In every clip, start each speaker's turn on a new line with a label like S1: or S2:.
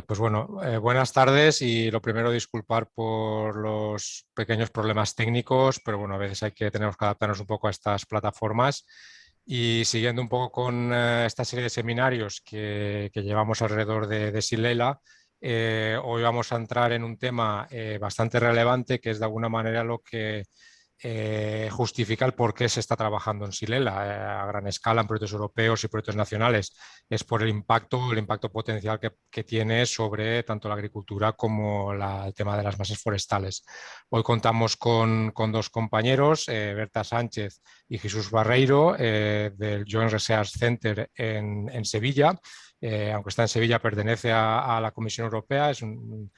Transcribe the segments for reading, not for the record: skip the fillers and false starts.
S1: Pues bueno, buenas tardes y lo primero disculpar por los pequeños problemas técnicos, pero bueno, a veces tenemos que adaptarnos un poco a estas plataformas y siguiendo un poco con esta serie de seminarios que llevamos alrededor de Silela, hoy vamos a entrar en un tema bastante relevante que es de alguna manera lo que justifica el por qué se está trabajando en Silela a gran escala en proyectos europeos y proyectos nacionales. Es por el impacto potencial que tiene sobre tanto la agricultura como el tema de las masas forestales. Hoy contamos con dos compañeros, Berta Sánchez y Jesús Barreiro, del Joint Research Center en Sevilla. Aunque está en Sevilla, pertenece a la Comisión Europea, es un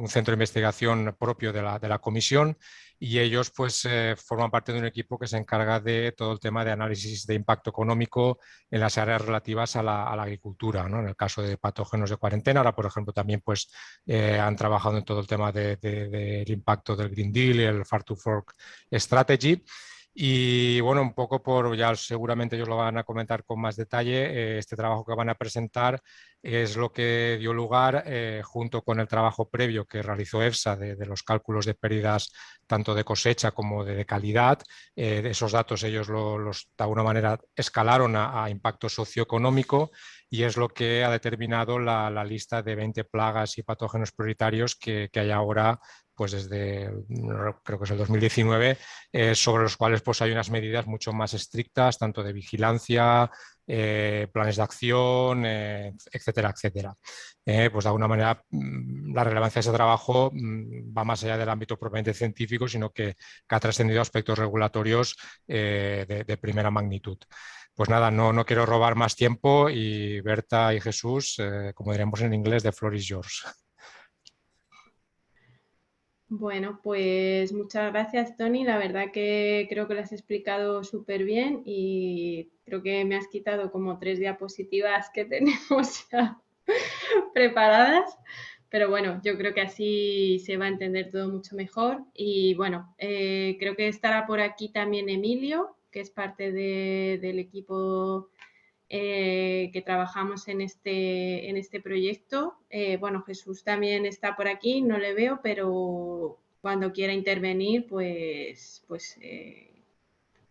S1: centro de investigación propio de la Comisión, y ellos pues forman parte de un equipo que se encarga de todo el tema de análisis de impacto económico en las áreas relativas a la agricultura, ¿no? En el caso de patógenos de cuarentena, ahora por ejemplo también pues han trabajado en todo el tema del impacto del Green Deal y el Farm to Fork Strategy. Y bueno, un poco ya seguramente ellos lo van a comentar con más detalle, este trabajo que van a presentar es lo que dio lugar, junto con el trabajo previo que realizó EFSA de los cálculos de pérdidas tanto de cosecha como de calidad. Esos datos ellos de alguna manera escalaron a impacto socioeconómico y es lo que ha determinado la lista de 20 plagas y patógenos prioritarios que hay ahora, pues desde creo que es el 2019, sobre los cuales pues hay unas medidas mucho más estrictas, tanto de vigilancia, planes de acción, etcétera, etcétera. Pues de alguna manera la relevancia de ese trabajo va más allá del ámbito propiamente científico, sino que ha trascendido a aspectos regulatorios de primera magnitud. Pues nada, no quiero robar más tiempo y Berta y Jesús, como diremos en inglés, the floor is yours.
S2: Bueno, pues muchas gracias, Tony. La verdad que creo que lo has explicado súper bien y creo que me has quitado como 3 diapositivas que tenemos ya preparadas. Pero bueno, yo creo que así se va a entender todo mucho mejor. Y bueno, creo que estará por aquí también Emilio, que es parte del equipo que trabajamos en este proyecto. Bueno, Jesús también está por aquí, no le veo, pero cuando quiera intervenir, pues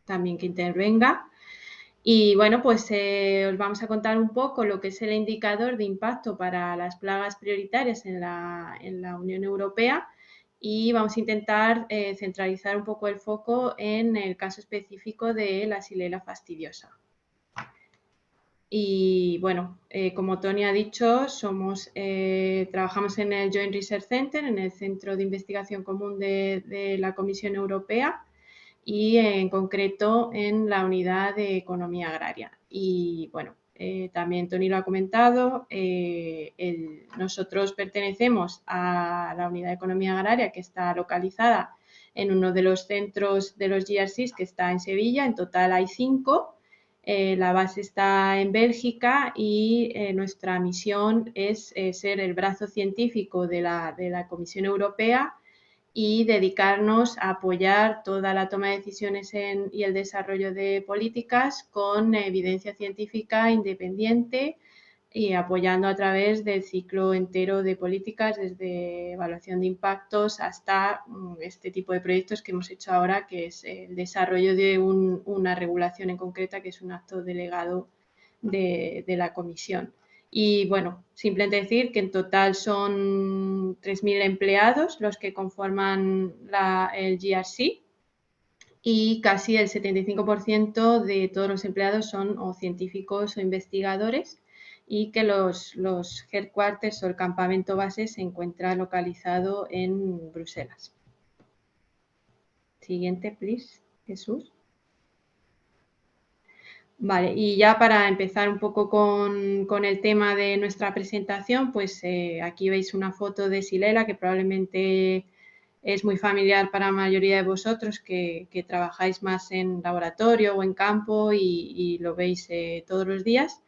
S2: también que intervenga. Y bueno, pues os vamos a contar un poco lo que es el indicador de impacto para las plagas prioritarias en la Unión Europea y vamos a intentar centralizar un poco el foco en el caso específico de la Xylella fastidiosa. Y bueno, como Tony ha dicho, trabajamos en el Joint Research Center, en el Centro de Investigación Común de la Comisión Europea y en concreto en la Unidad de Economía Agraria. Y bueno, también Tony lo ha comentado, nosotros pertenecemos a la Unidad de Economía Agraria que está localizada en uno de los centros de los GRCs que está en Sevilla. En total hay 5. La base está en Bélgica y nuestra misión es ser el brazo científico de la Comisión Europea y dedicarnos a apoyar toda la toma de decisiones y el desarrollo de políticas con evidencia científica independiente y apoyando a través del ciclo entero de políticas, desde evaluación de impactos hasta este tipo de proyectos que hemos hecho ahora, que es el desarrollo de una regulación en concreta, que es un acto delegado de la Comisión. Y bueno, simplemente decir que en total son 3.000 empleados los que conforman el GRC y casi el 75% de todos los empleados son o científicos o investigadores y que los headquarters o el campamento base se encuentra localizado en Bruselas. Siguiente, please, Jesús. Vale, y ya para empezar un poco con el tema de nuestra presentación, pues aquí veis una foto de Xylella que probablemente es muy familiar para la mayoría de vosotros que trabajáis más en laboratorio o en campo y lo veis todos los días.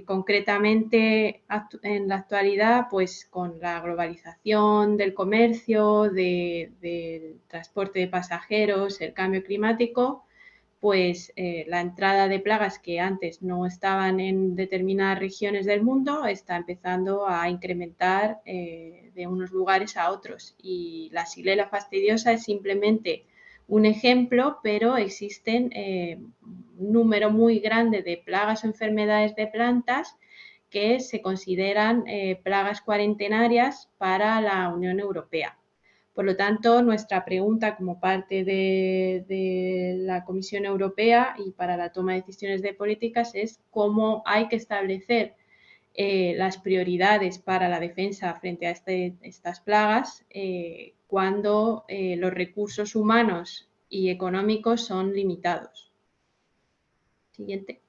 S2: Concretamente, en la actualidad, pues con la globalización del comercio, del transporte de pasajeros, el cambio climático, pues la entrada de plagas que antes no estaban en determinadas regiones del mundo está empezando a incrementar de unos lugares a otros. Y la Xylella fastidiosa es simplemente un ejemplo, pero existen un número muy grande de plagas o enfermedades de plantas que se consideran plagas cuarentenarias para la Unión Europea. Por lo tanto, nuestra pregunta como parte de la Comisión Europea y para la toma de decisiones de políticas es cómo hay que establecer las prioridades para la defensa frente a estas plagas cuando los recursos humanos y económicos son limitados. Siguiente.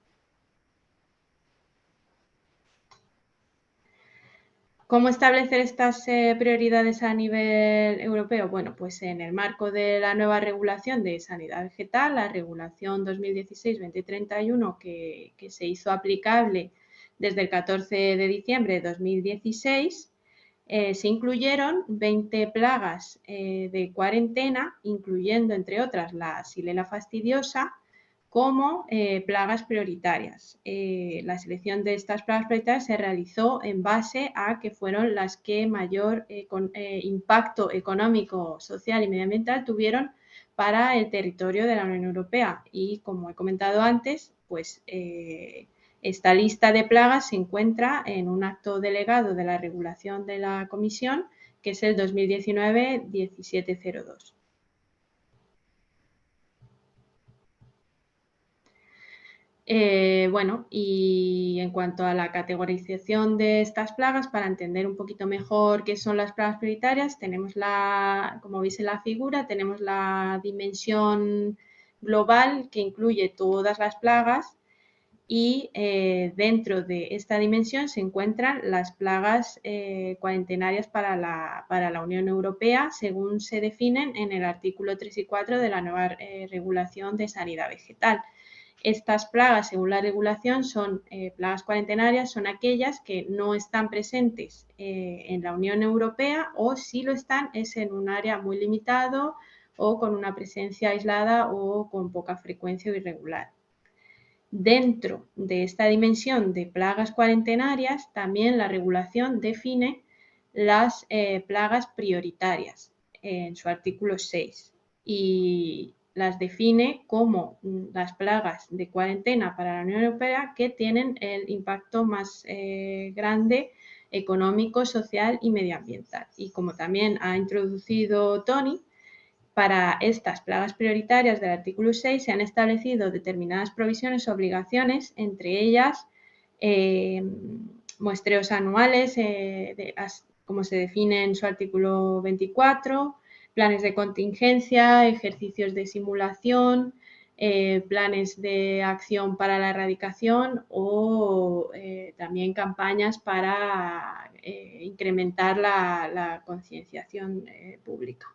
S2: ¿Cómo establecer estas prioridades a nivel europeo? Bueno, pues en el marco de la nueva regulación de sanidad vegetal, la regulación 2016-2031 que se hizo aplicable desde el 14 de diciembre de 2016, se incluyeron 20 plagas de cuarentena, incluyendo entre otras la Xylella fastidiosa, como plagas prioritarias. La selección de estas plagas prioritarias se realizó en base a que fueron las que mayor impacto económico, social y medioambiental tuvieron para el territorio de la Unión Europea. Y como he comentado antes, pues esta lista de plagas se encuentra en un acto delegado de la regulación de la Comisión, que es el 2019-1702. Bueno, y en cuanto a la categorización de estas plagas, para entender un poquito mejor qué son las plagas prioritarias, tenemos como veis en la figura, tenemos la dimensión global que incluye todas las plagas y dentro de esta dimensión se encuentran las plagas cuarentenarias para la Unión Europea según se definen en el artículo 3 y 4 de la nueva regulación de sanidad vegetal. Estas plagas, según la regulación, son plagas cuarentenarias, son aquellas que no están presentes en la Unión Europea o si lo están es en un área muy limitado o con una presencia aislada o con poca frecuencia o irregular. Dentro de esta dimensión de plagas cuarentenarias, también la regulación define las plagas prioritarias en su artículo 6 y las define como las plagas de cuarentena para la Unión Europea que tienen el impacto más grande económico, social y medioambiental. Y como también ha introducido Tony, para estas plagas prioritarias del artículo 6 se han establecido determinadas provisiones o obligaciones, entre ellas muestreos anuales, como se define en su artículo 24, planes de contingencia, ejercicios de simulación, planes de acción para la erradicación o también campañas para incrementar la concienciación pública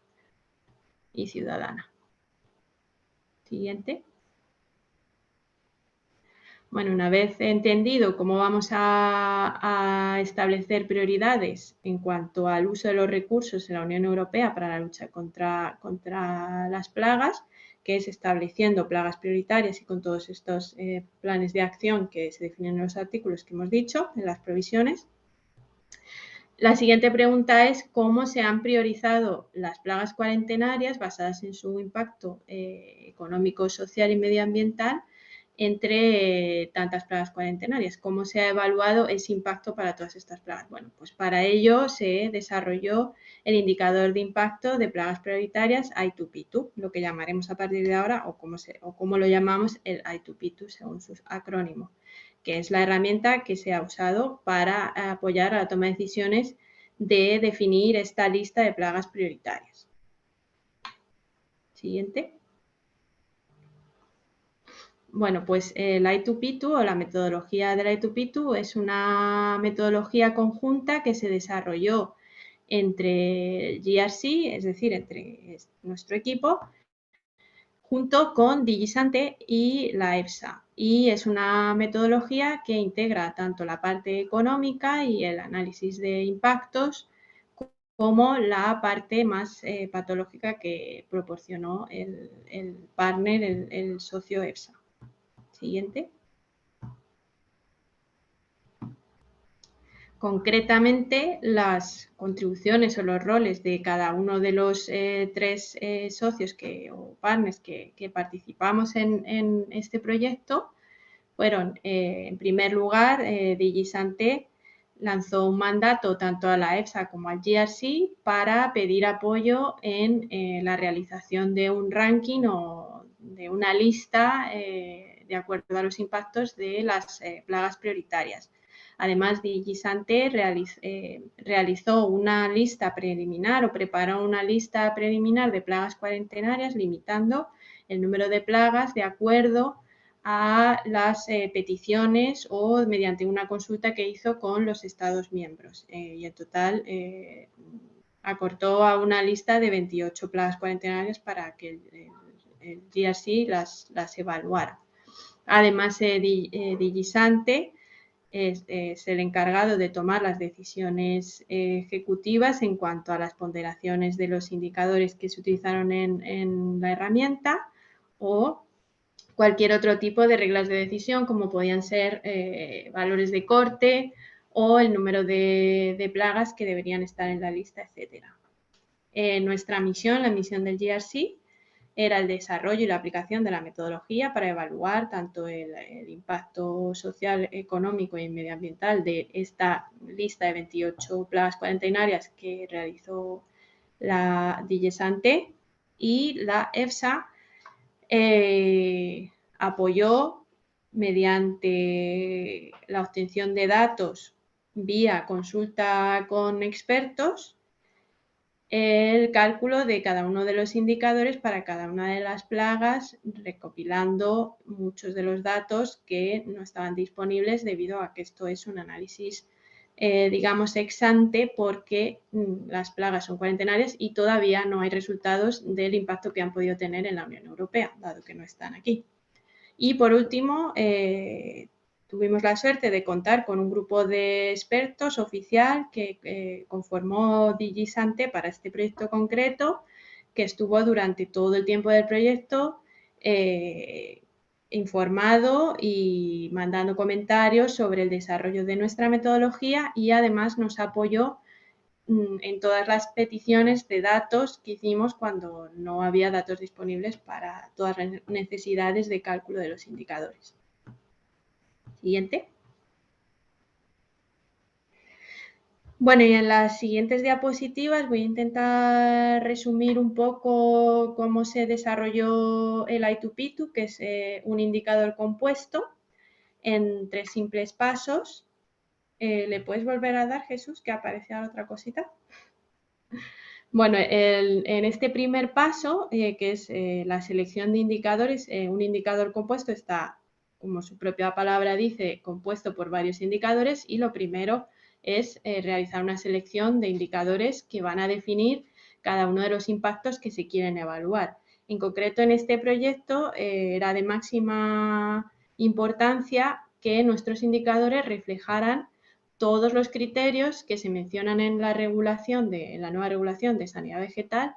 S2: y ciudadana. Siguiente. Bueno, una vez entendido cómo vamos a establecer prioridades en cuanto al uso de los recursos en la Unión Europea para la lucha contra las plagas, que es estableciendo plagas prioritarias y con todos estos planes de acción que se definen en los artículos que hemos dicho, en las provisiones. La siguiente pregunta es cómo se han priorizado las plagas cuarentenarias basadas en su impacto económico, social y medioambiental entre tantas plagas cuarentenarias. ¿Cómo se ha evaluado ese impacto para todas estas plagas? Bueno, pues para ello se desarrolló el indicador de impacto de plagas prioritarias I2P2, lo que llamaremos a partir de ahora o como lo llamamos el I2P2 según su acrónimo, que es la herramienta que se ha usado para apoyar a la toma de decisiones de definir esta lista de plagas prioritarias. Siguiente. Bueno, pues el I2P2 o la metodología del I2P2 es una metodología conjunta que se desarrolló entre GRC, es decir, entre nuestro equipo, junto con DigiSante y la EFSA. Y es una metodología que integra tanto la parte económica y el análisis de impactos como la parte más patológica que proporcionó el partner, el socio EFSA. Siguiente. Concretamente, las contribuciones o los roles de cada uno de los tres socios o partners que participamos en este proyecto fueron, en primer lugar, DigiSanté lanzó un mandato tanto a la EFSA como al GRC para pedir apoyo en la realización de un ranking o de una lista de acuerdo a los impactos de las plagas prioritarias. Además, DigiSanté realizó una lista preliminar o preparó una lista preliminar de plagas cuarentenarias, limitando el número de plagas de acuerdo a las peticiones o mediante una consulta que hizo con los Estados miembros. Y en total acortó a una lista de 28 plagas cuarentenarias para que el GRC las evaluara. Además, DigiSanté es el encargado de tomar las decisiones ejecutivas en cuanto a las ponderaciones de los indicadores que se utilizaron en la herramienta o cualquier otro tipo de reglas de decisión, como podían ser valores de corte o el número de plagas que deberían estar en la lista, etc. Nuestra misión, la misión del GRC, era el desarrollo y la aplicación de la metodología para evaluar tanto el impacto social, económico y medioambiental de esta lista de 28 plagas cuarentenarias que realizó la DigiSanté, y la EFSA apoyó mediante la obtención de datos vía consulta con expertos el cálculo de cada uno de los indicadores para cada una de las plagas, recopilando muchos de los datos que no estaban disponibles debido a que esto es un análisis, digamos, ex ante, porque las plagas son cuarentenarias y todavía no hay resultados del impacto que han podido tener en la Unión Europea, dado que no están aquí. Y por último, tuvimos la suerte de contar con un grupo de expertos oficial que conformó DigiSanté para este proyecto concreto, que estuvo durante todo el tiempo del proyecto informado y mandando comentarios sobre el desarrollo de nuestra metodología, y además nos apoyó en todas las peticiones de datos que hicimos cuando no había datos disponibles para todas las necesidades de cálculo de los indicadores. Siguiente. Bueno, y en las siguientes diapositivas voy a intentar resumir un poco cómo se desarrolló el I2P2, que es un indicador compuesto, en 3 simples pasos. ¿Le puedes volver a dar, Jesús, que aparecía otra cosita? Bueno, en este primer paso, que es la selección de indicadores, un indicador compuesto está, como su propia palabra dice, compuesto por varios indicadores, y lo primero es realizar una selección de indicadores que van a definir cada uno de los impactos que se quieren evaluar. En concreto, en este proyecto era de máxima importancia que nuestros indicadores reflejaran todos los criterios que se mencionan en la nueva regulación de sanidad vegetal,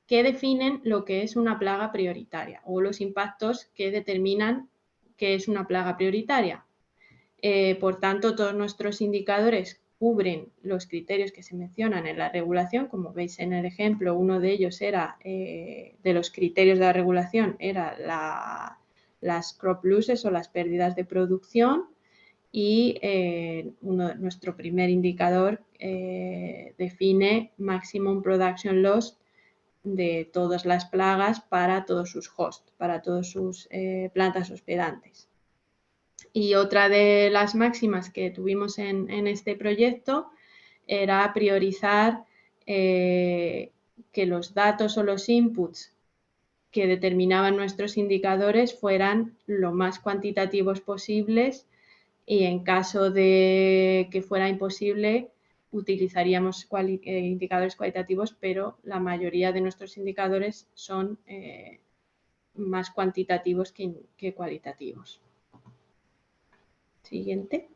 S2: que definen lo que es una plaga prioritaria o los impactos que determinan qué es una plaga prioritaria. Por tanto, todos nuestros indicadores cubren los criterios que se mencionan en la regulación. Como veis en el ejemplo, uno de ellos era, de los criterios de la regulación, era las crop losses o las pérdidas de producción. Y nuestro primer indicador define Maximum Production Loss de todas las plagas para todos sus hosts, para todas sus plantas hospedantes. Y otra de las máximas que tuvimos en este proyecto era priorizar que los datos o los inputs que determinaban nuestros indicadores fueran lo más cuantitativos posibles, y en caso de que fuera imposible utilizaríamos indicadores cualitativos, pero la mayoría de nuestros indicadores son más cuantitativos que cualitativos. Siguiente.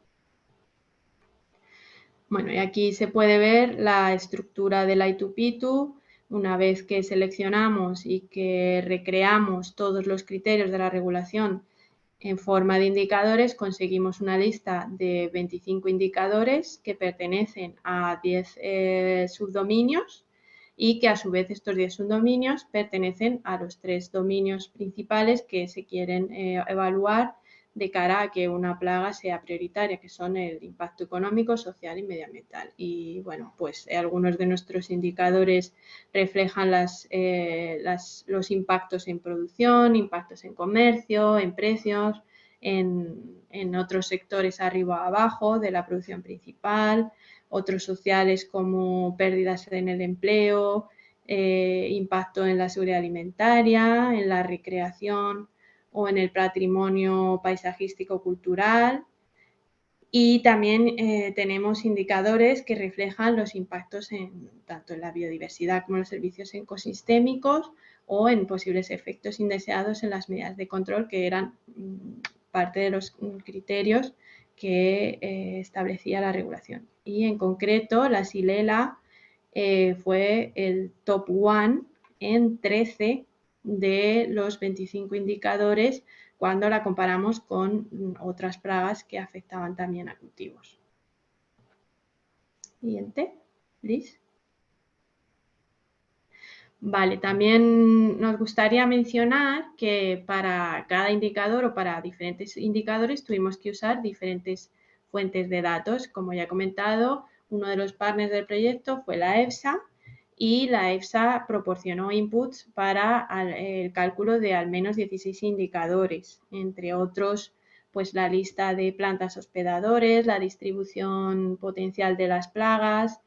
S2: Bueno, y aquí se puede ver la estructura del I2P2. Una vez que seleccionamos y que recreamos todos los criterios de la regulación en forma de indicadores, conseguimos una lista de 25 indicadores que pertenecen a 10 subdominios y que a su vez estos 10 subdominios pertenecen a los 3 dominios principales que se quieren evaluar de cara a que una plaga sea prioritaria, que son el impacto económico, social y medioambiental. Y bueno, pues algunos de nuestros indicadores reflejan los impactos en producción, impactos en comercio, en precios, en otros sectores arriba o abajo de la producción principal, otros sociales como pérdidas en el empleo, impacto en la seguridad alimentaria, en la recreación o en el patrimonio paisajístico-cultural. Y también tenemos indicadores que reflejan los impactos tanto en la biodiversidad como en los servicios ecosistémicos o en posibles efectos indeseados en las medidas de control que eran parte de los criterios que establecía la regulación. Y en concreto, la SILELA fue el top one en 13 de los 25 indicadores cuando la comparamos con otras plagas que afectaban también a cultivos. Siguiente, Liz. Vale, también nos gustaría mencionar que para cada indicador o para diferentes indicadores tuvimos que usar diferentes fuentes de datos. Como ya he comentado, uno de los partners del proyecto fue la EFSA y la EFSA proporcionó inputs para el cálculo de al menos 16 indicadores, entre otros, pues la lista de plantas hospedadores, la distribución potencial de las plagas,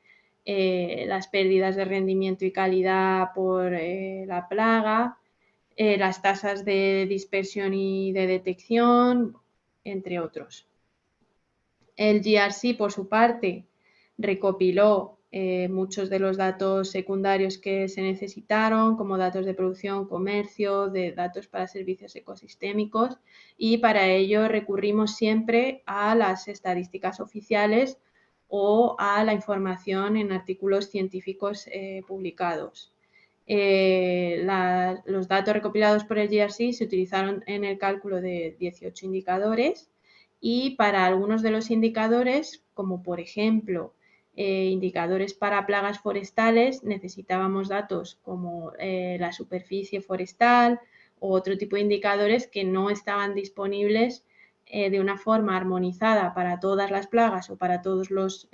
S2: las pérdidas de rendimiento y calidad por la plaga, las tasas de dispersión y de detección, entre otros. El GRC, por su parte, recopiló muchos de los datos secundarios que se necesitaron, como datos de producción, comercio, de datos para servicios ecosistémicos, y para ello recurrimos siempre a las estadísticas oficiales o a la información en artículos científicos publicados. Los datos recopilados por el GRC se utilizaron en el cálculo de 18 indicadores y para algunos de los indicadores, como por ejemplo indicadores para plagas forestales, necesitábamos datos como la superficie forestal o otro tipo de indicadores que no estaban disponibles de una forma armonizada para todas las plagas o para todos los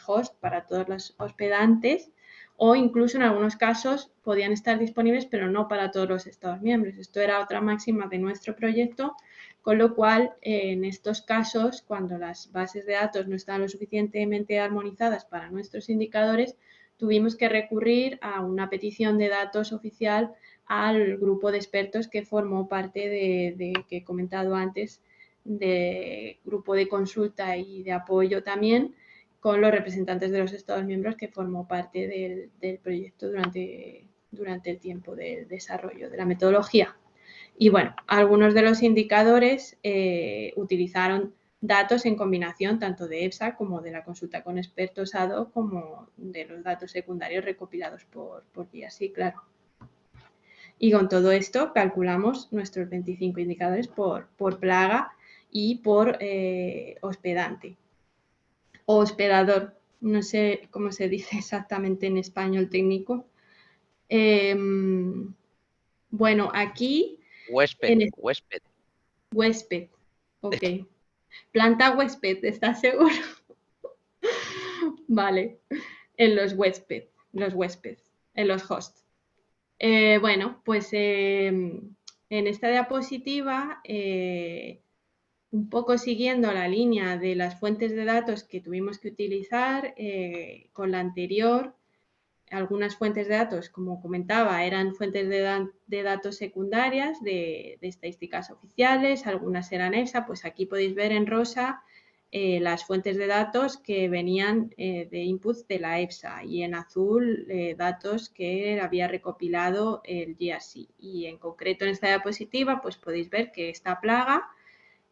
S2: hosts, para todos los hospedantes, o incluso en algunos casos podían estar disponibles pero no para todos los Estados miembros. Esto era otra máxima de nuestro proyecto, con lo cual en estos casos, cuando las bases de datos no estaban lo suficientemente armonizadas para nuestros indicadores, tuvimos que recurrir a una petición de datos oficial al grupo de expertos que formó parte de que he comentado antes, de grupo de consulta y de apoyo también, con los representantes de los Estados miembros que formó parte del proyecto durante el tiempo del desarrollo de la metodología. Y bueno, algunos de los indicadores utilizaron datos en combinación tanto de EFSA como de la consulta con expertos ad hoc como de los datos secundarios recopilados por GRC, claro. Y con todo esto calculamos nuestros 25 indicadores por plaga y por hospedante o hospedador. No sé cómo se dice exactamente en español técnico. Bueno, aquí...
S3: Huésped.
S2: Huésped, ok. Planta huésped, ¿estás seguro? Vale, en los huéspedes, en los hosts. Bueno, pues en esta diapositiva, un poco siguiendo la línea de las fuentes de datos que tuvimos que utilizar, con la anterior, algunas fuentes de datos, como comentaba, eran fuentes de datos secundarias de estadísticas oficiales, algunas eran EFSA, pues aquí podéis ver en rosa las fuentes de datos que venían de inputs de la EFSA y en azul datos que había recopilado el GRC. Y en concreto en esta diapositiva pues podéis ver que esta plaga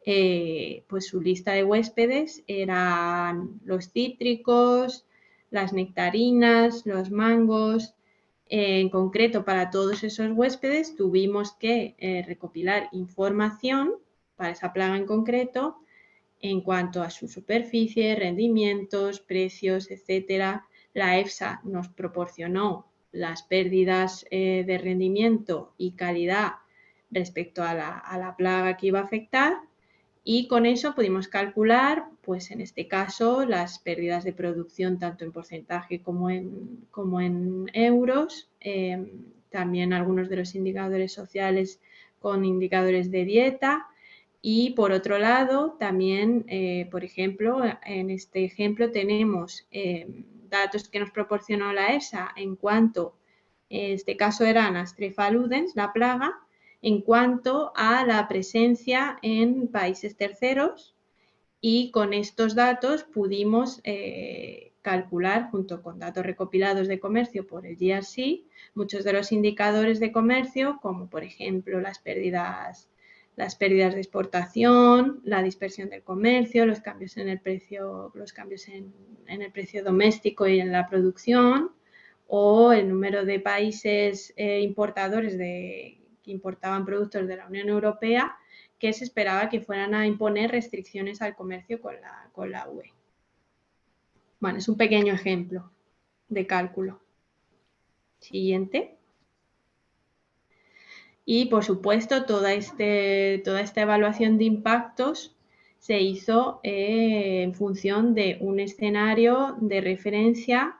S2: pues su lista de huéspedes eran los cítricos, las nectarinas, los mangos. En concreto, para todos esos huéspedes tuvimos que recopilar información para esa plaga en concreto en cuanto a su superficie, rendimientos, precios, etcétera. La EFSA nos proporcionó las pérdidas de rendimiento y calidad respecto a la plaga que iba a afectar, y con eso pudimos calcular, pues en este caso, las pérdidas de producción tanto en porcentaje como en euros, también algunos de los indicadores sociales con indicadores de dieta. Y por otro lado, también, por ejemplo, en este ejemplo tenemos datos que nos proporcionó la EFSA en cuanto, en este caso eran Astrefa ludens, la plaga, en cuanto a la presencia en países terceros, y con estos datos pudimos calcular, junto con datos recopilados de comercio por el GRC, muchos de los indicadores de comercio, como por ejemplo las pérdidas de exportación, la dispersión del comercio, los cambios en el precio, en el precio doméstico y en la producción, o el número de países importadores que importaban productos de la Unión Europea que se esperaba que fueran a imponer restricciones al comercio con la UE. Bueno, es un pequeño ejemplo de cálculo. Siguiente. Y, por supuesto, toda esta evaluación de impactos se hizo en función de un escenario de referencia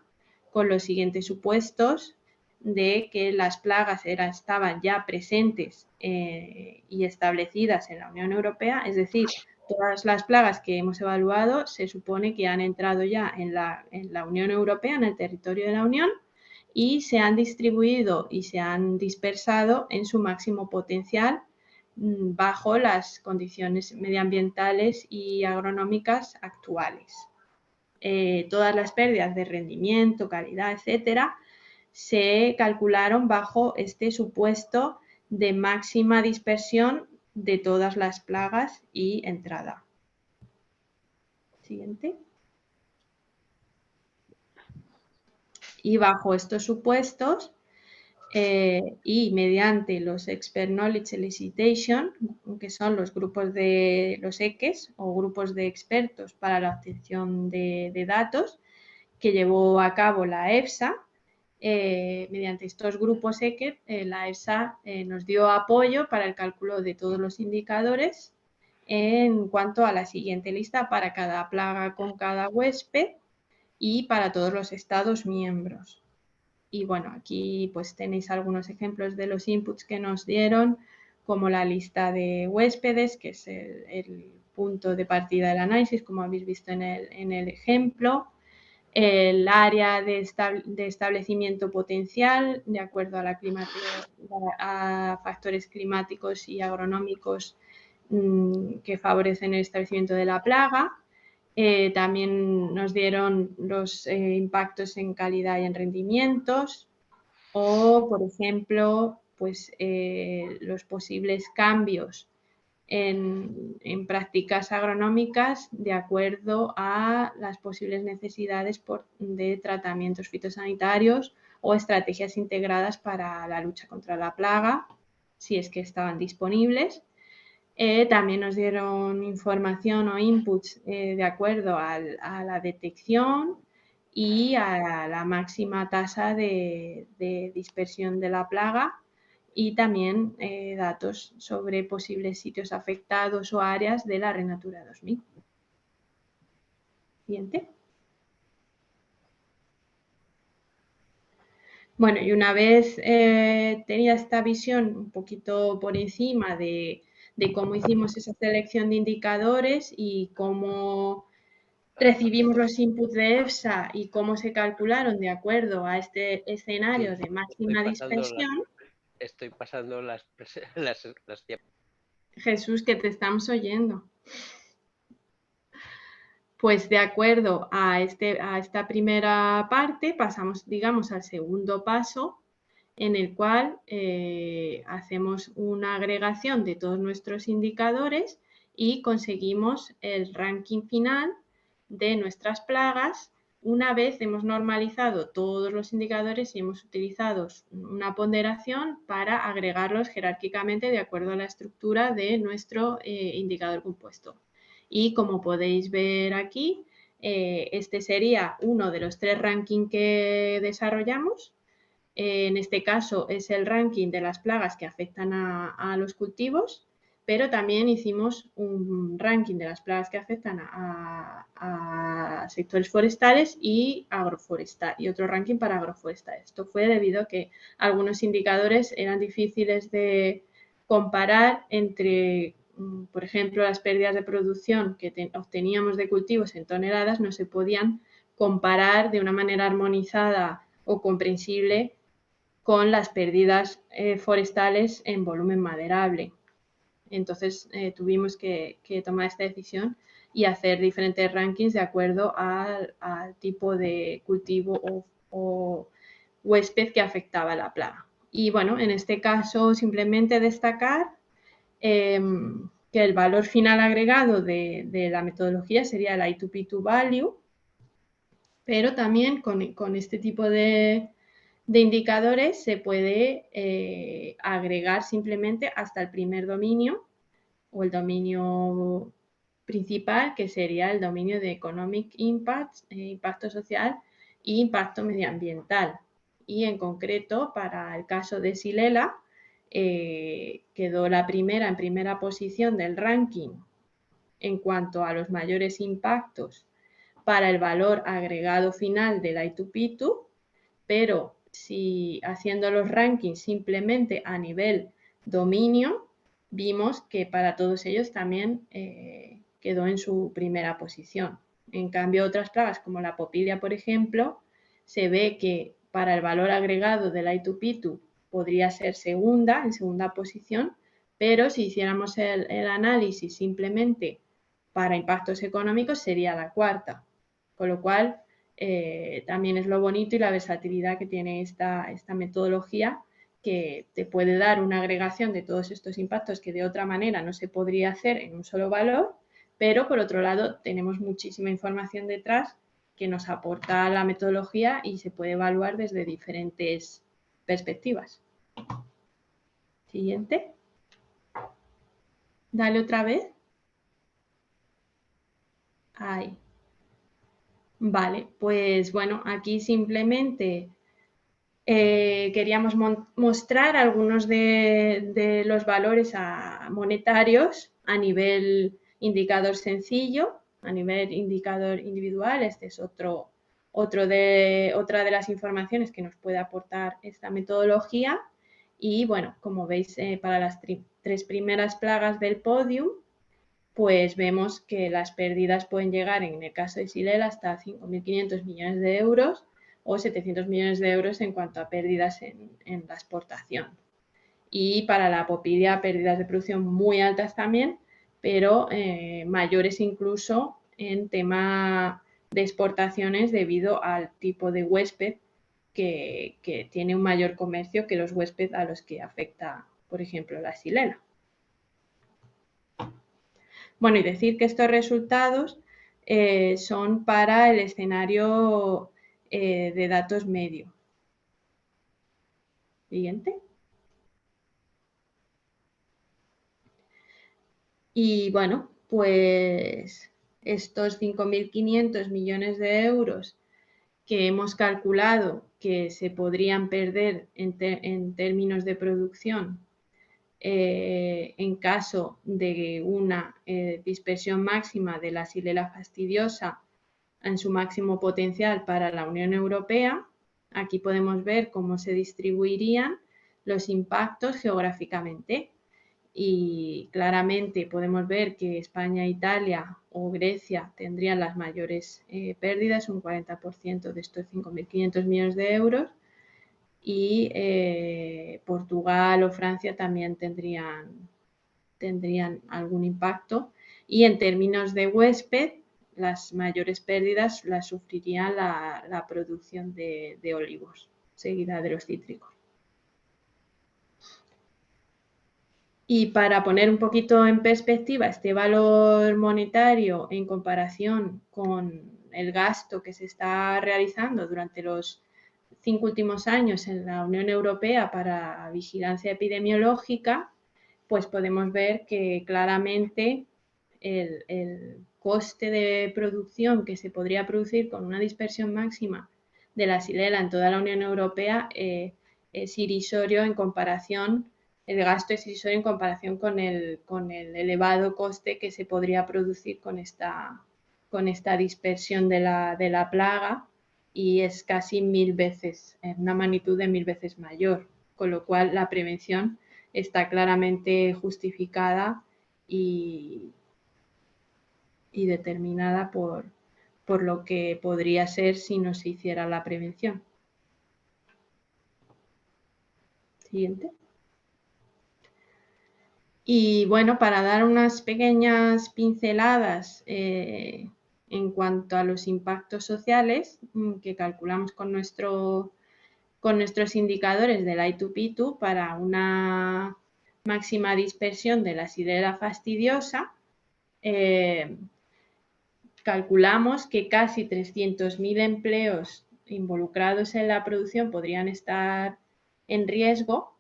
S2: con los siguientes supuestos: de que las plagas estaban ya presentes y establecidas en la Unión Europea, es decir, todas las plagas que hemos evaluado se supone que han entrado ya en la Unión Europea, en el territorio de la Unión, y se han distribuido y se han dispersado en su máximo potencial bajo las condiciones medioambientales y agronómicas actuales. Todas las pérdidas de rendimiento, calidad, etcétera, se calcularon bajo este supuesto de máxima dispersión de todas las plagas y entrada. Siguiente. Y bajo estos supuestos y mediante los Expert Knowledge Elicitation, que son los grupos de los EQES o grupos de expertos para la obtención de datos que llevó a cabo la EFSA, mediante estos grupos EQES, la EFSA nos dio apoyo para el cálculo de todos los indicadores en cuanto a la siguiente lista para cada plaga con cada huésped y para todos los Estados miembros. Y bueno, aquí pues tenéis algunos ejemplos de los inputs que nos dieron, como la lista de huéspedes, que es el punto de partida del análisis, como habéis visto en el ejemplo, el área de establecimiento potencial, de acuerdo a factores climáticos y agronómicos que favorecen el establecimiento de la plaga. También nos dieron los impactos en calidad y en rendimientos, o, por ejemplo, pues, los posibles cambios en prácticas agronómicas de acuerdo a las posibles necesidades de tratamientos fitosanitarios o estrategias integradas para la lucha contra la plaga, si es que estaban disponibles. También nos dieron información o inputs de acuerdo a la detección y a la máxima tasa de dispersión de la plaga, y también datos sobre posibles sitios afectados o áreas de la Renatura 2000. Siguiente. Bueno, y una vez tenía esta visión un poquito por encima de cómo hicimos esa selección de indicadores y cómo recibimos los inputs de EFSA y cómo se calcularon de acuerdo a este escenario de máxima dispersión.
S3: Estoy pasando las
S2: Jesús, que te estamos oyendo. Pues de acuerdo a esta primera parte pasamos, digamos, al segundo paso, en el cual hacemos una agregación de todos nuestros indicadores y conseguimos el ranking final de nuestras plagas una vez hemos normalizado todos los indicadores y hemos utilizado una ponderación para agregarlos jerárquicamente de acuerdo a la estructura de nuestro indicador compuesto. Y como podéis ver aquí, este sería uno de los 3 rankings que desarrollamos. En este caso es el ranking de las plagas que afectan a los cultivos, pero también hicimos un ranking de las plagas que afectan a sectores forestales y agroforestal, y otro ranking para agroforestal. Esto fue debido a que algunos indicadores eran difíciles de comparar entre, por ejemplo, las pérdidas de producción que obteníamos de cultivos en toneladas no se podían comparar de una manera armonizada o comprensible con las pérdidas forestales en volumen maderable. Entonces tuvimos que tomar esta decisión y hacer diferentes rankings de acuerdo al tipo de cultivo o huésped que afectaba la plaga. Y bueno, en este caso simplemente destacar que el valor final agregado de la metodología sería el I2P2 value, pero también con este tipo de indicadores se puede agregar simplemente hasta el primer dominio o el dominio principal, que sería el dominio de Economic Impact, impacto social e impacto medioambiental. Y en concreto, para el caso de Xylella, quedó en primera posición del ranking en cuanto a los mayores impactos para el valor agregado final del I2P2, pero si haciendo los rankings simplemente a nivel dominio, vimos que para todos ellos también quedó en su primera posición. En cambio, otras plagas como la popilia, por ejemplo, se ve que para el valor agregado del I2P2 podría ser en segunda posición, pero si hiciéramos el análisis simplemente para impactos económicos sería la cuarta, con lo cual también es lo bonito y la versatilidad que tiene esta metodología, que te puede dar una agregación de todos estos impactos que de otra manera no se podría hacer en un solo valor, pero por otro lado tenemos muchísima información detrás que nos aporta la metodología y se puede evaluar desde diferentes perspectivas. Siguiente. Dale otra vez. Ahí. Vale, pues bueno, aquí simplemente queríamos mostrar algunos de los valores monetarios a nivel indicador sencillo, a nivel indicador individual. Este es otra de las informaciones que nos puede aportar esta metodología. Y bueno, como veis, para las 3 primeras plagas del podium, pues vemos que las pérdidas pueden llegar, en el caso de Xylella, hasta 5.500 millones de euros o 700 millones de euros en cuanto a pérdidas en la exportación. Y para la popilia, pérdidas de producción muy altas también, pero mayores incluso en tema de exportaciones debido al tipo de huésped que tiene un mayor comercio que los huéspedes a los que afecta, por ejemplo, la Xylella. Bueno, y decir que estos resultados son para el escenario de datos medio. Siguiente. Y bueno, pues estos 5.500 millones de euros que hemos calculado que se podrían perder en términos de producción en caso de una dispersión máxima de la Xylella fastidiosa en su máximo potencial para la Unión Europea. Aquí podemos ver cómo se distribuirían los impactos geográficamente. Y claramente podemos ver que España, Italia o Grecia tendrían las mayores pérdidas, un 40% de estos 5.500 millones de euros, y Portugal o Francia también tendrían algún impacto. Y en términos de huésped, las mayores pérdidas las sufriría la producción de olivos, seguida de los cítricos. Y para poner un poquito en perspectiva este valor monetario en comparación con el gasto que se está realizando durante los 5 últimos años en la Unión Europea para vigilancia epidemiológica, pues podemos ver que claramente el coste de producción que se podría producir con una dispersión máxima de la Xylella en toda la Unión Europea es irrisorio en comparación, el gasto es irrisorio en comparación con el elevado coste que se podría producir con esta dispersión de la plaga, y es casi 1000 veces, una magnitud de 1000 veces mayor, con lo cual la prevención está claramente justificada y determinada por lo que podría ser si no se hiciera la prevención. Siguiente. Y bueno, para dar unas pequeñas pinceladas en cuanto a los impactos sociales que calculamos con nuestros indicadores del I2P2 para una máxima dispersión de la Xylella fastidiosa, calculamos que casi 300.000 empleos involucrados en la producción podrían estar en riesgo,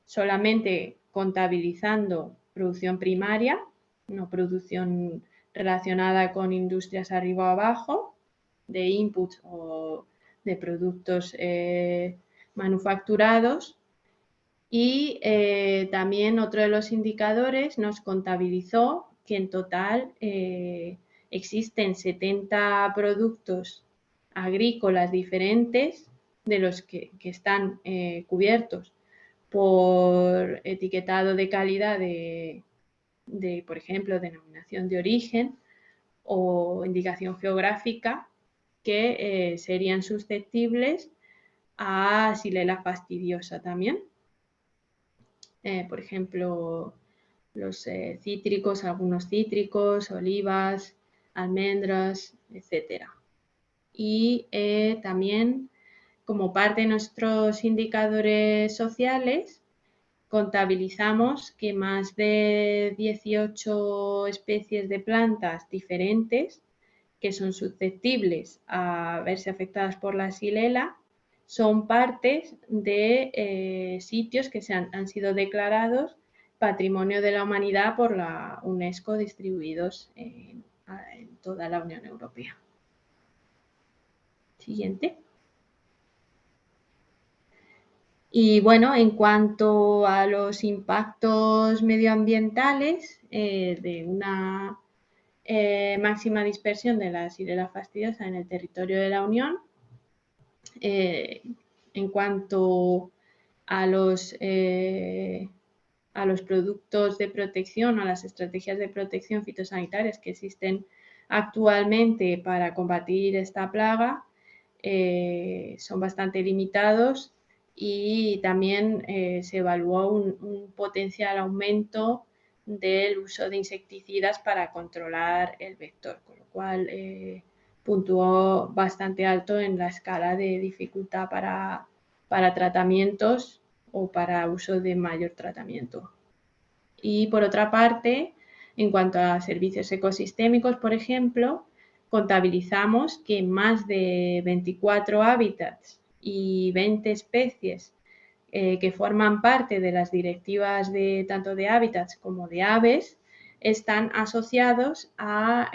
S2: solamente contabilizando producción primaria, no producción relacionada con industrias arriba o abajo, de inputs o de productos manufacturados. Y también otro de los indicadores nos contabilizó que en total existen 70 productos agrícolas diferentes de los que están cubiertos por etiquetado de calidad de, por ejemplo, denominación de origen o indicación geográfica, que serían susceptibles a Xylella fastidiosa también. Por ejemplo, los cítricos, algunos cítricos, olivas, almendras, etc. Y también, como parte de nuestros indicadores sociales, contabilizamos que más de 18 especies de plantas diferentes que son susceptibles a verse afectadas por la Xylella son partes de sitios que han sido declarados Patrimonio de la Humanidad por la UNESCO, distribuidos en toda la Unión Europea. Siguiente. Y bueno, en cuanto a los impactos medioambientales de una máxima dispersión de la Xylella fastidiosa en el territorio de la Unión, en cuanto a los productos de protección o a las estrategias de protección fitosanitarias que existen actualmente para combatir esta plaga, son bastante limitados, y también se evaluó un potencial aumento del uso de insecticidas para controlar el vector, con lo cual puntuó bastante alto en la escala de dificultad para tratamientos o para uso de mayor tratamiento. Y por otra parte, en cuanto a servicios ecosistémicos, por ejemplo, contabilizamos que más de 24 hábitats y 20 especies que forman parte de las directivas de tanto de hábitats como de aves están asociados a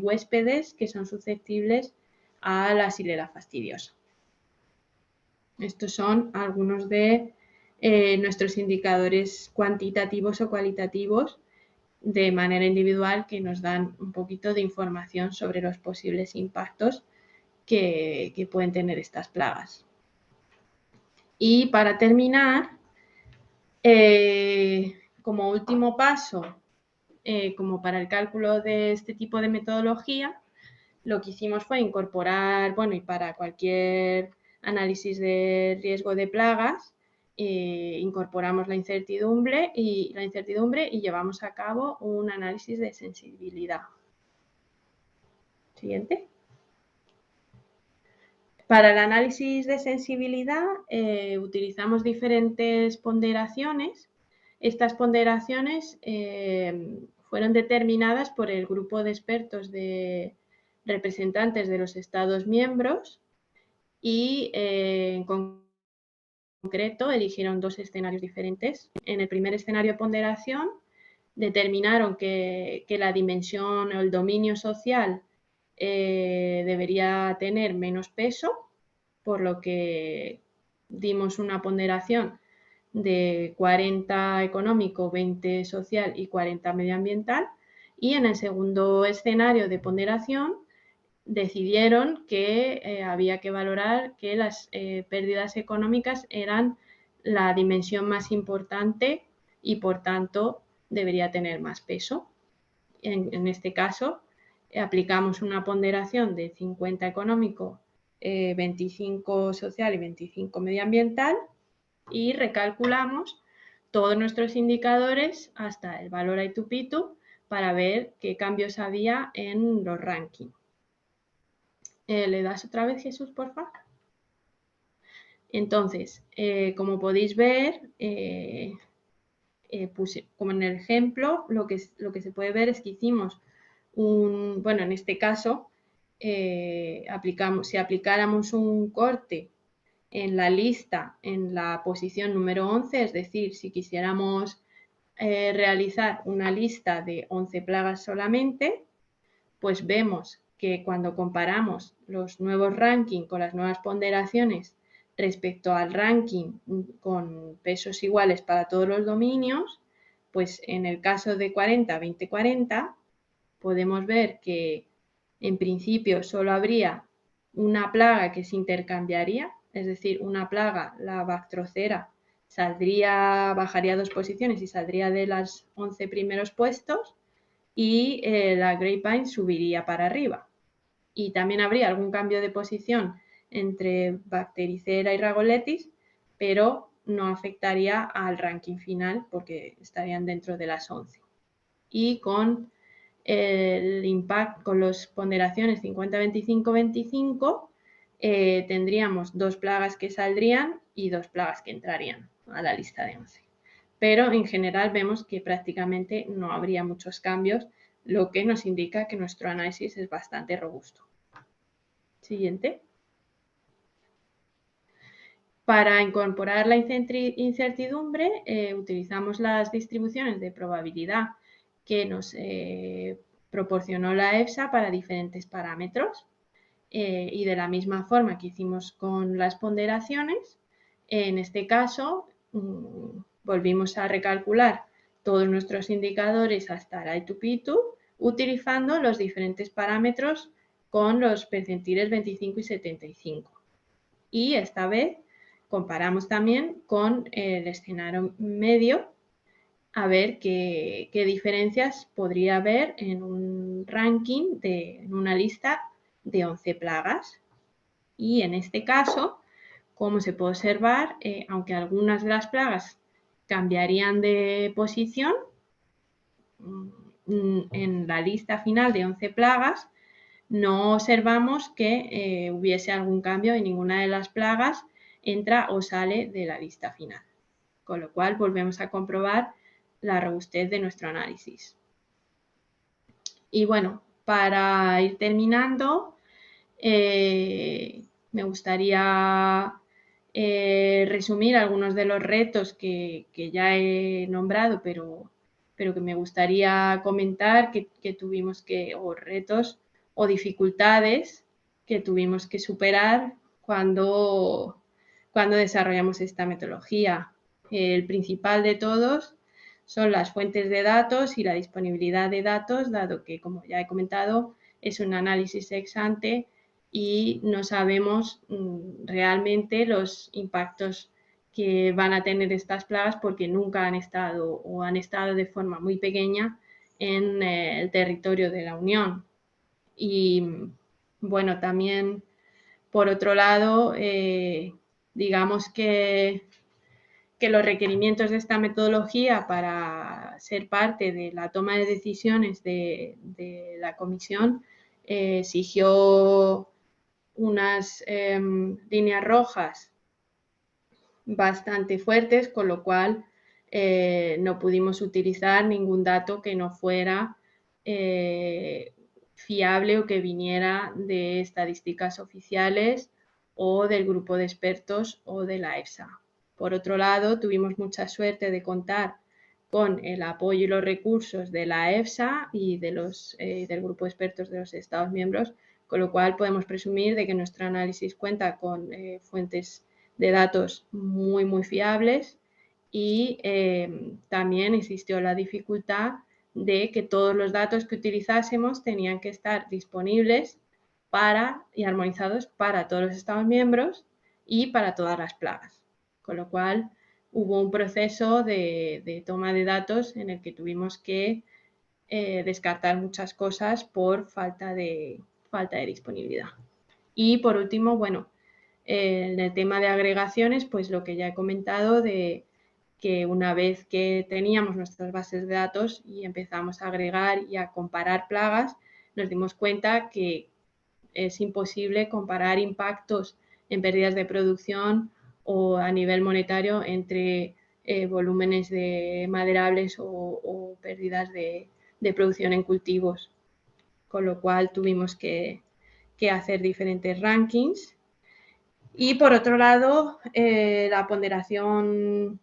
S2: huéspedes que son susceptibles a la Xylella fastidiosa. Estos son algunos de nuestros indicadores cuantitativos o cualitativos de manera individual que nos dan un poquito de información sobre los posibles impactos que pueden tener estas plagas. Y para terminar, como último paso, como para el cálculo de este tipo de metodología, lo que hicimos fue incorporar, bueno, y para cualquier análisis de riesgo de plagas, incorporamos la incertidumbre y llevamos a cabo un análisis de sensibilidad. Siguiente. Para el análisis de sensibilidad utilizamos diferentes ponderaciones Estas ponderaciones fueron determinadas por el grupo de expertos de representantes de los Estados miembros y en concreto eligieron dos escenarios diferentes. En el primer escenario de ponderación determinaron que la dimensión o el dominio social debería tener menos peso, por lo que dimos una ponderación de 40 económico, 20 social y 40 medioambiental. Y en el segundo escenario de ponderación decidieron que había que valorar que las pérdidas económicas eran la dimensión más importante y por tanto debería tener más peso. En este caso aplicamos una ponderación de 50 económico, 25 social y 25 medioambiental y recalculamos todos nuestros indicadores hasta el valor I2P2 para ver qué cambios había en los rankings. ¿Le das otra vez, Jesús, por favor? Entonces, como podéis ver, como en el ejemplo, lo que se puede ver es que hicimos bueno, en este caso, si aplicáramos un corte en la lista en la posición número 11, es decir, si quisiéramos realizar una lista de 11 plagas solamente, pues vemos que cuando comparamos los nuevos rankings con las nuevas ponderaciones respecto al ranking con pesos iguales para todos los dominios, pues en el caso de 40-20-40 podemos ver que en principio solo habría una plaga que se intercambiaría, es decir, una plaga, la Bactrocera, bajaría 2 posiciones y saldría de los 11 primeros puestos, y la Grapevine subiría para arriba. Y también habría algún cambio de posición entre Bactericera y Ragoletis, pero no afectaría al ranking final porque estarían dentro de las 11. Y con el impacto, con las ponderaciones 50-25-25, tendríamos 2 plagas que saldrían y 2 plagas que entrarían a la lista de 11. Pero en general vemos que prácticamente no habría muchos cambios, lo que nos indica que nuestro análisis es bastante robusto. Siguiente. Para incorporar la incertidumbre, utilizamos las distribuciones de probabilidad que nos proporcionó la EFSA para diferentes parámetros. Y de la misma forma que hicimos con las ponderaciones, en este caso volvimos a recalcular todos nuestros indicadores hasta el I2P2 utilizando los diferentes parámetros con los percentiles 25 y 75. Y esta vez comparamos también con el escenario medio a ver qué diferencias podría haber en un ranking, en una lista de 11 plagas. Y en este caso, como se puede observar, aunque algunas de las plagas cambiarían de posición, en la lista final de 11 plagas no observamos que hubiese algún cambio y ninguna de las plagas entra o sale de la lista final. Con lo cual volvemos a comprobar la robustez de nuestro análisis. Y bueno, para ir terminando, me gustaría resumir algunos de los retos que ya he nombrado, pero que me gustaría comentar que tuvimos o retos o dificultades que tuvimos que superar cuando desarrollamos esta metodología. El principal de todos son las fuentes de datos y la disponibilidad de datos, dado que, como ya he comentado, es un análisis ex ante y no sabemos realmente los impactos que van a tener estas plagas porque nunca han estado o han estado de forma muy pequeña en el territorio de la Unión. Y bueno, también por otro lado, digamos que los requerimientos de esta metodología para ser parte de la toma de decisiones de la comisión exigió unas líneas rojas bastante fuertes, con lo cual no pudimos utilizar ningún dato que no fuera fiable o que viniera de estadísticas oficiales o del grupo de expertos o de la EFSA. Por otro lado, tuvimos mucha suerte de contar con el apoyo y los recursos de la EFSA y del grupo de expertos de los Estados miembros, con lo cual podemos presumir de que nuestro análisis cuenta con fuentes de datos muy, muy fiables y también existió la dificultad de que todos los datos que utilizásemos tenían que estar disponibles y armonizados para todos los Estados miembros y para todas las plagas. Con lo cual hubo un proceso de toma de datos en el que tuvimos que descartar muchas cosas por falta de disponibilidad. Y por último, bueno, en el tema de agregaciones, pues lo que ya he comentado de que una vez que teníamos nuestras bases de datos y empezamos a agregar y a comparar plagas, nos dimos cuenta que es imposible comparar impactos en pérdidas de producción o a nivel monetario entre volúmenes de maderables o pérdidas de producción en cultivos, con lo cual tuvimos que hacer diferentes rankings. Y por otro lado, la ponderación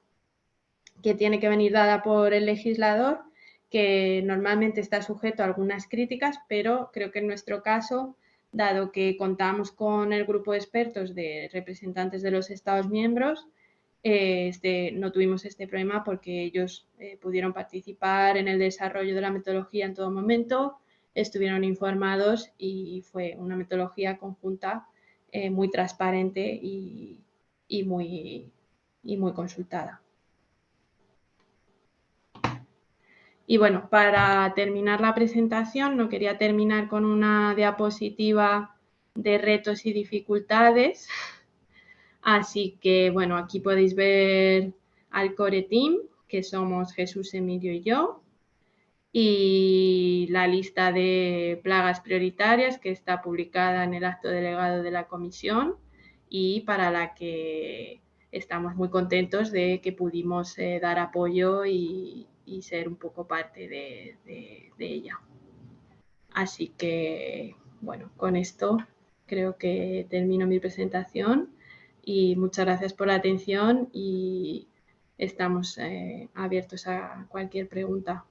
S2: que tiene que venir dada por el legislador, que normalmente está sujeto a algunas críticas, pero creo que en nuestro caso, dado que contamos con el grupo de expertos de representantes de los Estados miembros, no tuvimos este problema porque ellos pudieron participar en el desarrollo de la metodología en todo momento, estuvieron informados y fue una metodología conjunta muy transparente y muy consultada. Y bueno, para terminar la presentación, no quería terminar con una diapositiva de retos y dificultades. Así que, bueno, aquí podéis ver al Core Team, que somos Jesús, Emilio y yo, y la lista de plagas prioritarias que está publicada en el acto delegado de la comisión y para la que estamos muy contentos de que pudimos dar apoyo y ser un poco parte de ella. Así que, bueno, con esto creo que termino mi presentación y muchas gracias por la atención y estamos abiertos a cualquier pregunta.